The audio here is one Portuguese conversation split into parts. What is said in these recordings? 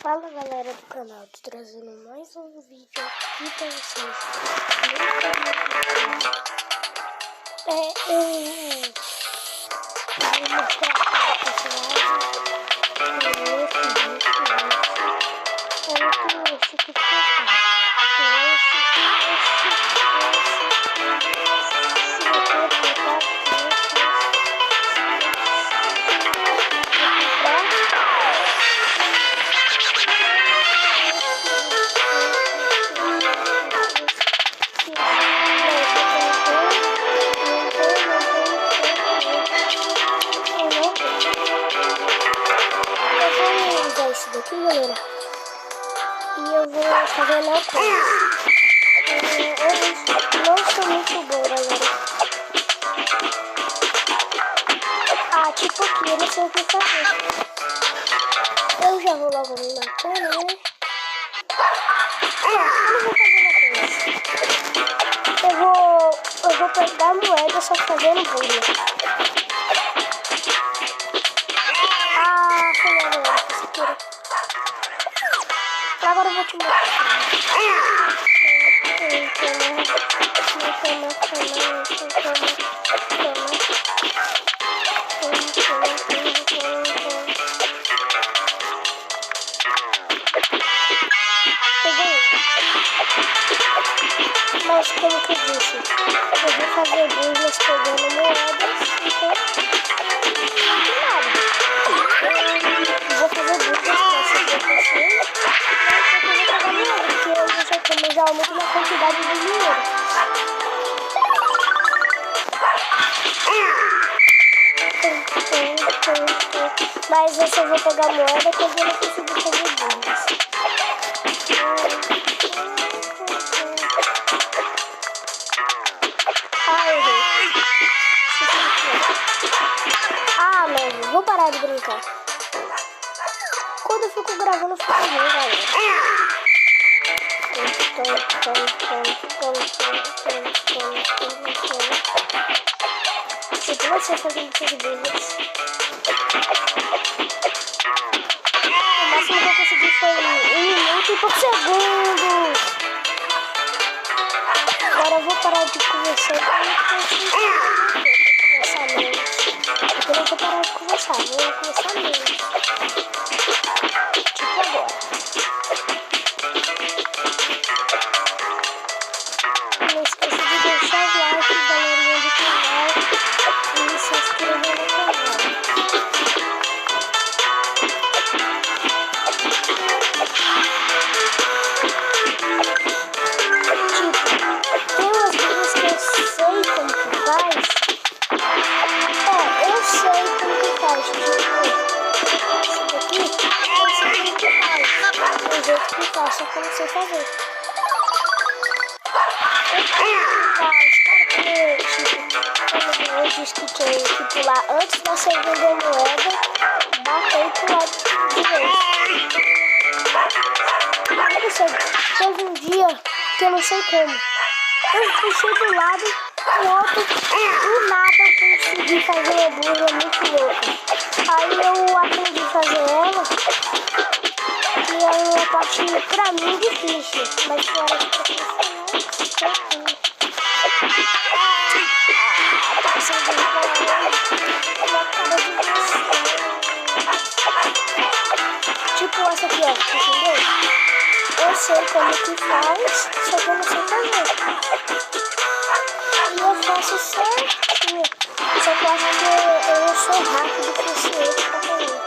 Fala galera do canal, tô trazendo mais um vídeo aqui pra vocês. Vou mostrar aqui o personagem. Esse daqui, galera, e eu vou fazer na coisa. Eu não sou muito bom, galera. Tipo aqui, eu não sei o que fazer. Eu já vou logo me matando, né? Eu não vou fazer na coisa. Eu vou pegar a moeda só fazendo bullying. Foi a galera, agora eu vou te mostrar. Mas como que eu disse, eu vou fazer bullying pegando moedas, então não tem nada. Vou fazer bullying pra seguir acontecendo. Já aumenta a quantidade de dinheiro. Mas eu só vou pegar moeda que eu não consigo fazer bullying. Mano, vou parar de brincar. Quando eu fico gravando, eu fico ruim, galera. Tipo, não sei fazer muitas vezes. O máximo que eu consegui foi 1 minuto e poucos segundos. Agora eu vou parar de conversar. Eu não vou parar de conversar, vou conversar mesmo. Tipo agora. Não esqueça de deixar o like, galerinha do canal, e se inscrever no canal. Tipo, tem umas coisas que eu sei como que faz. Eu sei como que faz. Tipo, isso daqui, eu sei como que faz. O jeito que faz, só que eu não sei fazer. Eu disse que tinha que pular antes da segunda moeda, bater e pular de vez. Teve um dia que eu não sei como. Eu puxei do lado, o outro, do nada eu consegui fazer uma burra muito louca. Aí eu aprendi a fazer ela, que é uma parte pra mim difícil, mas que era de profissional. Tipo essa aqui, ó, entendeu? Eu sei como que faz, só que eu não sei fazer. E eu faço certinho. Só que eu acho que eu não sou rápido o suficiente pra fazer.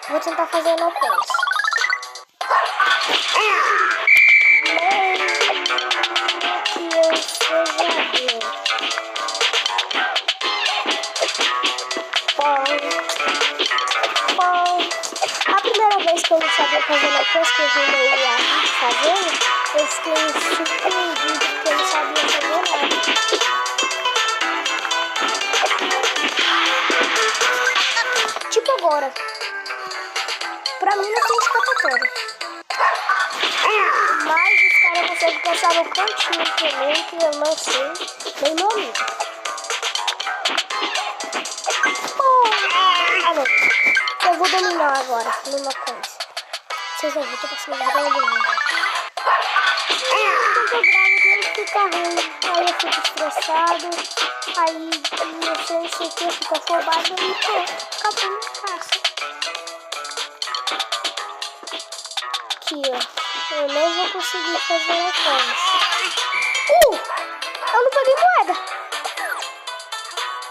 Vou tentar fazer no pés. Que eu seja bem. que eu não sabia fazer na pesca, eu vi meu amigo fazendo, eu fiquei surpreendido porque eu não sabia fazer nada. Tipo agora. Pra mim não tem escapatória. Mas os caras conseguem passar no cantinho também, que eu não sei. Nem meu amigo. Ah, não. Eu vou dominar agora, numa coisa. Vocês vão ver, eu tô passando vergonha de novo. Quando eu gravo, ele fica ruim. Aí eu fico estressado. Aí eu sei que eu fico afobado e pronto. Acabou minha caça. Aqui, ó. Eu não vou conseguir fazer a coisa. Eu não peguei moeda.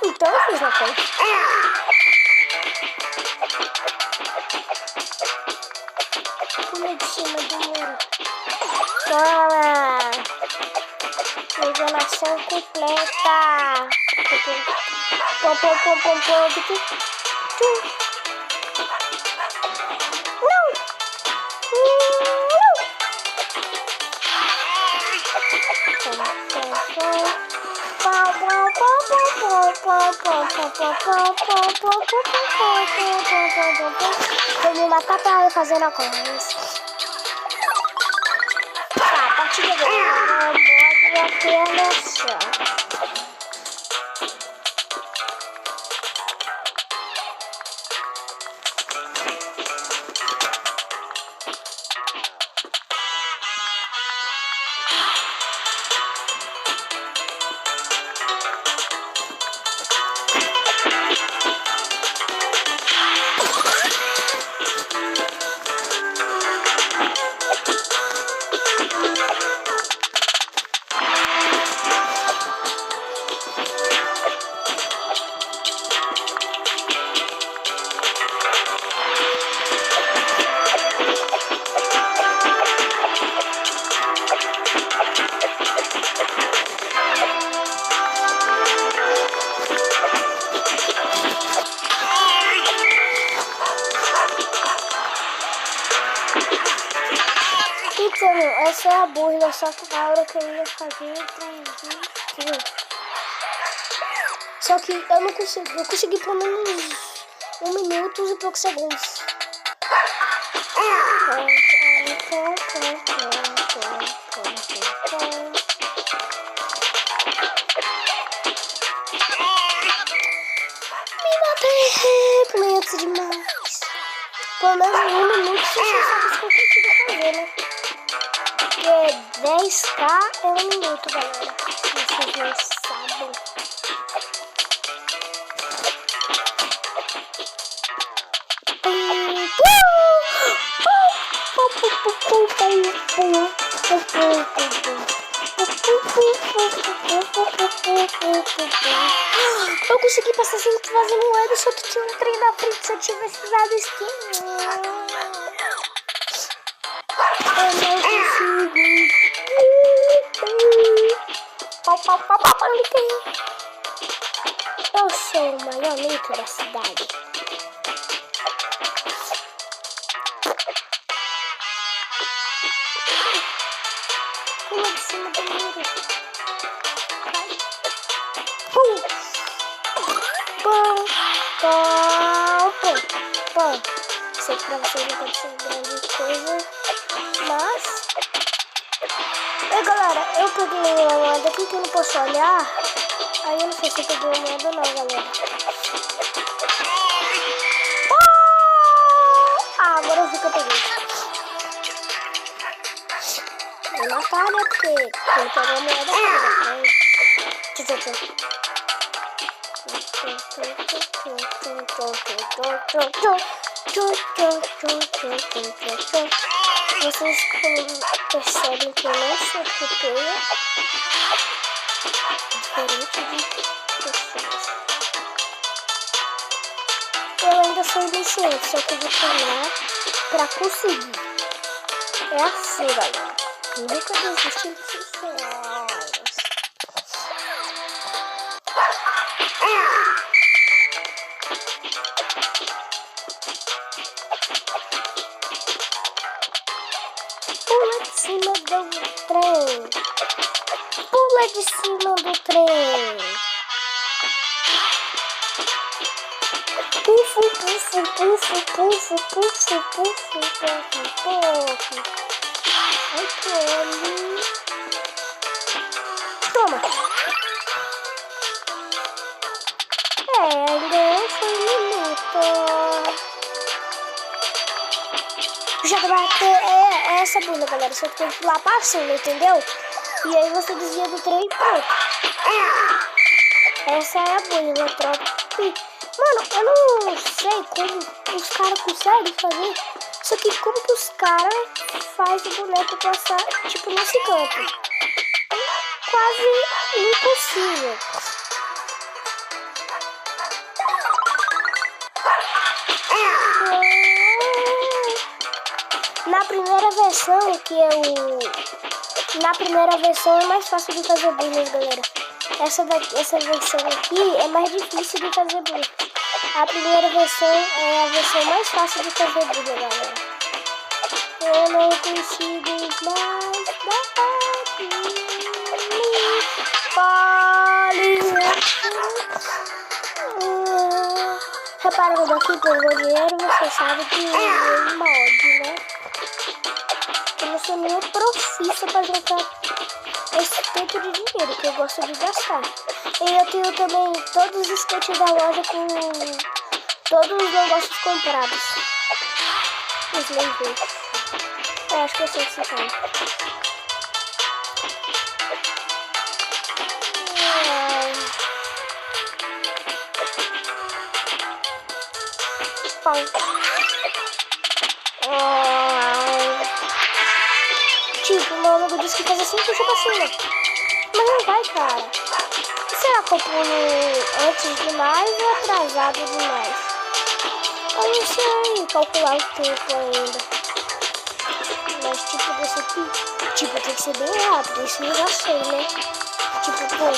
Então eu fiz uma coisa. Pula de cima do muro. Toma! Enganação completa. Pom, pom, pom, pom, pom. Vou me matar pra eu fazer na coisa. Tá, a partir de agora, modo apelação. Então, essa é a burla, só que na hora que eu ia fazer, eu só que eu não consegui, eu consegui pelo menos 1 minuto e poucos segundos. Me matei, pulei antes demais. Pelo menos 1 minuto você sabe o que eu consigo fazer, né? Porque 10k é 1 minuto, galera. Vocês não sabem. Eu consegui passar sem fazer moeda, só que tinha um trem na frente. Se eu tivesse usado skin, eu não consigo. Eu sou o maior mito da cidade. Pula de cima do muro. Pum. Sei que pra vocês não pode ser grande coisa, mas... galera, eu peguei uma moeda aqui que eu não posso olhar. Aí eu não sei se eu peguei uma moeda ou não, galera. Agora eu vi que eu peguei. Vou matar, né? Porque ele pegou a moeda Vocês percebem que eu não sou puteira, diferente de pessoas. Eu ainda sou iniciante, só que eu vou treinar pra conseguir. É assim, galera. Nunca desisti dos seus sonhos. Pula de cima do trem. Pula de cima do trem. Pufo, pufo, pufo, pufo, pufo, pufo, pufo, pufo. Ai, Kelly. Toma. Ainda foi um minuto. Já bater é essa bunda, galera. Você tem que pular pra cima, entendeu? E aí você desvia do trem e pronto. Essa é a bunda, tropa. Mano, eu não sei como os caras conseguem fazer. Só que como que os caras fazem o boneco passar, tipo, nesse canto? É quase impossível. Na primeira versão, na primeira versão é mais fácil de fazer bullying, galera. Essa versão aqui é mais difícil de fazer bullying. A primeira versão é a versão mais fácil de fazer bullying, galera. Eu não consigo mais reparando aqui pelo dinheiro, você sabe que é mod, né? Eu não sou nem profissa pra juntar esse tanto de dinheiro que eu gosto de gastar. E eu tenho também todos os sketches da loja com todos os negócios comprados. Os leves. Eu acho que eu sei que você fala. Tipo, meu amigo disse que faz assim, puxa pra cima. Mas não vai, cara. Será que eu pulo antes demais ou atrasado demais? Eu não sei calcular o tempo ainda. Mas tipo, desse aqui, tipo, tem que ser bem rápido. Isso eu já sei, né? Tipo, pula.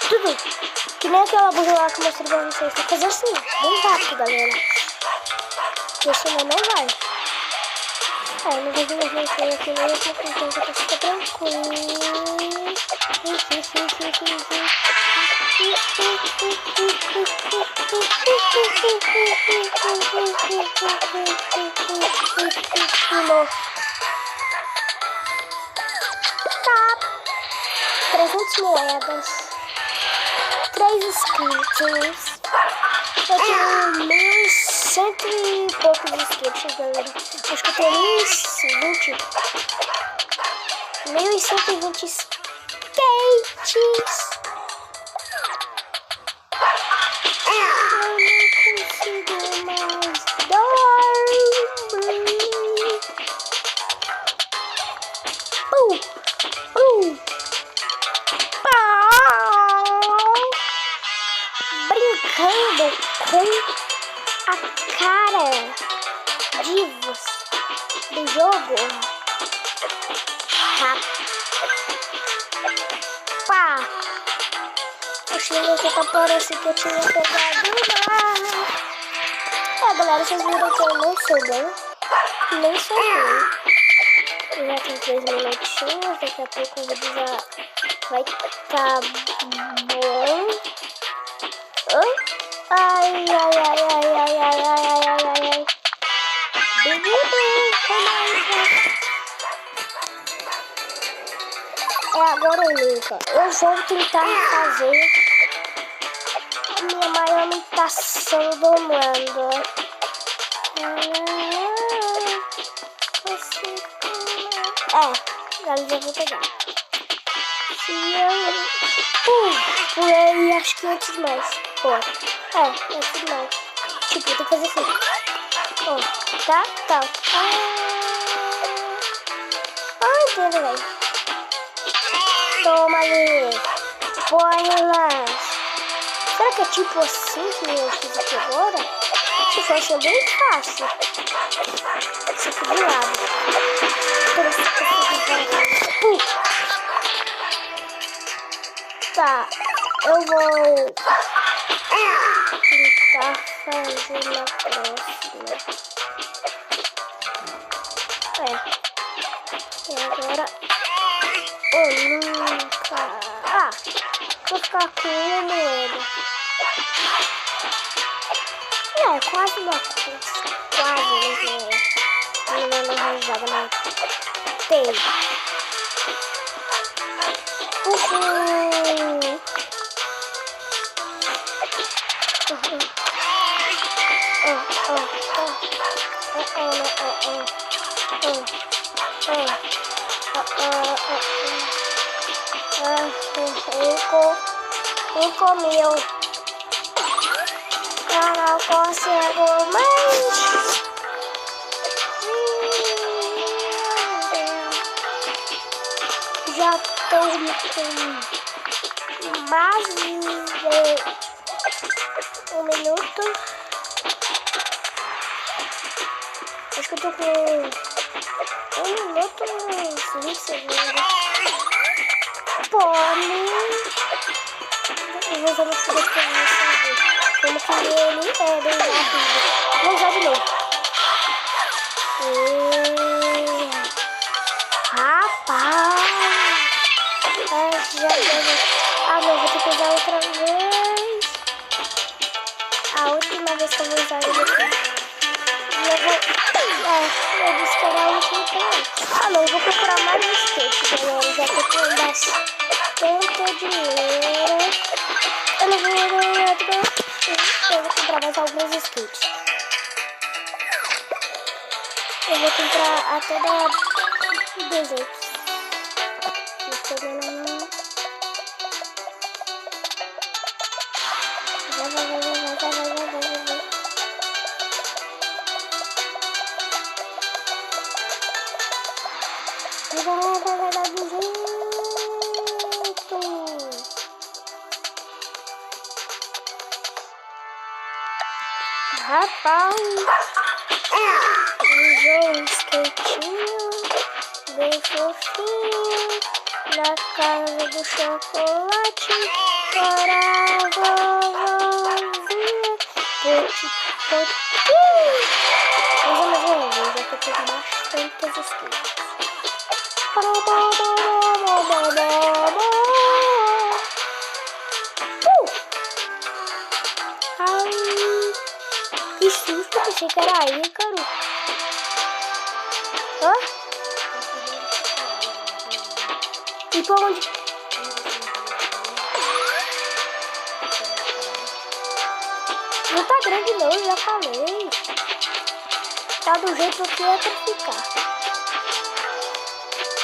Tudo. Que nem aquela burra lá que eu mostrei pra vocês. Tem que fazer assim, bem rápido, galera. Porque senão não vai. Não vai ver mais coisa aqui mesmo, então eu posso ficar tranquilo. Tá. 300 moedas. 3 inscritos. Eu tenho 1.100 e poucos inscritos, galera. Acho que eu tenho 1.120 skates. Eu não consigo mais dormir. Brincando com a cara divos do jogo. Pá! Achei que tá parecendo que eu tinha pegado lá. Galera, vocês viram que eu não sou bom. Nem sou ruim. Eu já tenho 3 minutinhos. Daqui a pouco o vídeo já vai tá bom. Ai. Agora ou nunca. Eu vou tentar fazer a minha maior imitação do mundo. Agora já vou pegar. Se eu... pulei acho que antes mais. Antes mais. Tipo, tem que fazer assim. Tá. Entendo, velho. Toma ali. Põe lá. Será que é tipo assim que eu fiz aqui agora? Se for assim, é bem fácil. Isso aqui do lado. Tá. Eu vou tentar fazer na próxima. E agora eu nunca... vou ficar com uma moeda. Quase uma coisa. Quase, não realizada, mas tem. Comeu. Eu não consigo mais. Já estou com mais de 1 minuto. Acho que eu tô com 1 minuto e 5 segundos. Eu vou usar no fogo pra você ver como que ele é bem rápido. Vou usar de novo. Rapaz! Já deu. Não, vou ter que usar outra vez. A última vez que eu vou usar ele aqui. Eu vou esperar o último tempo. Não, eu vou procurar mais skate, galera. Já tô com bastante dinheiro. Eu vou comprar mais alguns skates. Eu vou comprar até da 18. Vai dar 200. Rapaz, usou um skatinho bem fofinho na casa do chocolate para a vovozinha. Vamos ver, já que eu tenho bastantes skates. Que susto, achei que era Ícaro. E pra onde? Não tá grande não, já falei. Tá do jeito que é pra ficar.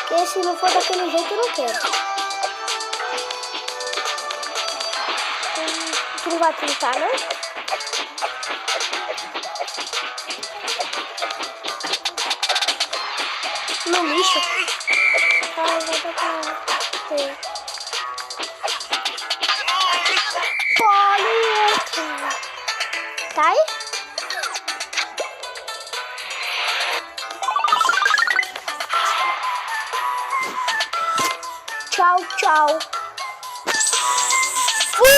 Porque se não for daquele jeito, eu não quero. Tu não vai clicar, não? No lixo. Vai dar pra ter. Tá aí? Tchau, tchau.